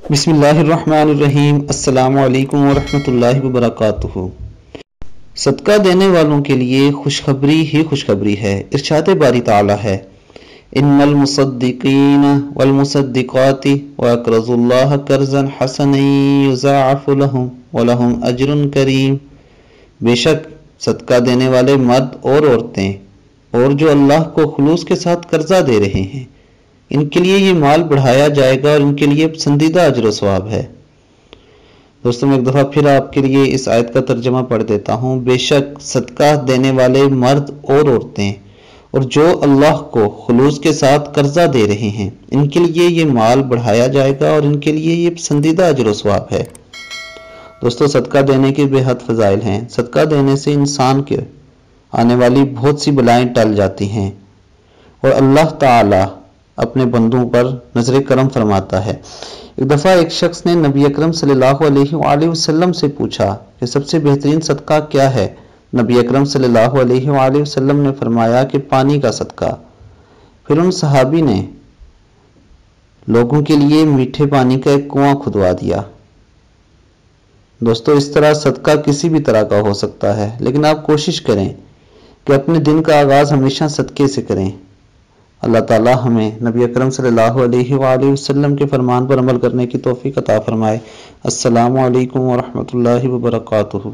बिस्मिल्लाहिर्रहमानिर्रहीम। अस्सलामु अलैकुम वरहमतुल्लाहि वबरकातुहू। सदका देने वालों के लिए खुशखबरी ही खुशखबरी है। इरशाद बारी ताला है, इन्नल मुसद्दिकीन वल मुसद्दिकाति व अक़रज़ुल्लाह क़र्ज़न हसनन युज़ाअफ़ु लहुम व लहुम अज्रुन करीम। बेशक सदका देने वाले मर्द और औरतें और जो अल्लाह को खुलूस के साथ कर्जा दे रहे हैं, इनके लिए ये माल बढ़ाया जाएगा और इनके लिए पसंदीदा अजर व सवाब है। दोस्तों, मैं एक दफ़ा फिर आपके लिए इस आयत का तर्जमा पढ़ देता हूँ। बेशक सदका देने वाले मर्द और औरतें और जो अल्लाह को खुलूस के साथ कर्जा दे रहे हैं, इनके लिए ये माल बढ़ाया जाएगा और इनके लिए ये पसंदीदा अजर व सवाब है। दोस्तों, सदका देने के बेहद फ़ज़ाइल हैं। सदका देने से इंसान के आने वाली बहुत सी बलाएं टल जाती हैं और अल्लाह ताला अपने बंदों पर नजर करम फरमाता है। एक दफ़ा एक शख्स ने नबी अकरम सल्लल्लाहु अलैहि वसल्लम से पूछा कि सबसे बेहतरीन सदका क्या है। नबी अकरम सल्लल्लाहु अलैहि वसल्लम ने फरमाया कि पानी का सदका। फिर उन सहाबी ने लोगों के लिए मीठे पानी का एक कुआं खुदवा दिया। दोस्तों, इस तरह सदका किसी भी तरह का हो सकता है, लेकिन आप कोशिश करें कि अपने दिन का आगाज हमेशा सदके से करें। अल्लाह ताला हमें नबी अकरम सल्लल्लाहु अलैहि वसल्लम के फरमान पर अमल करने की तौफीक अता फरमाए। अस्सलामु अलैकुम वरहमतुल्लाहि वबरकातुहू।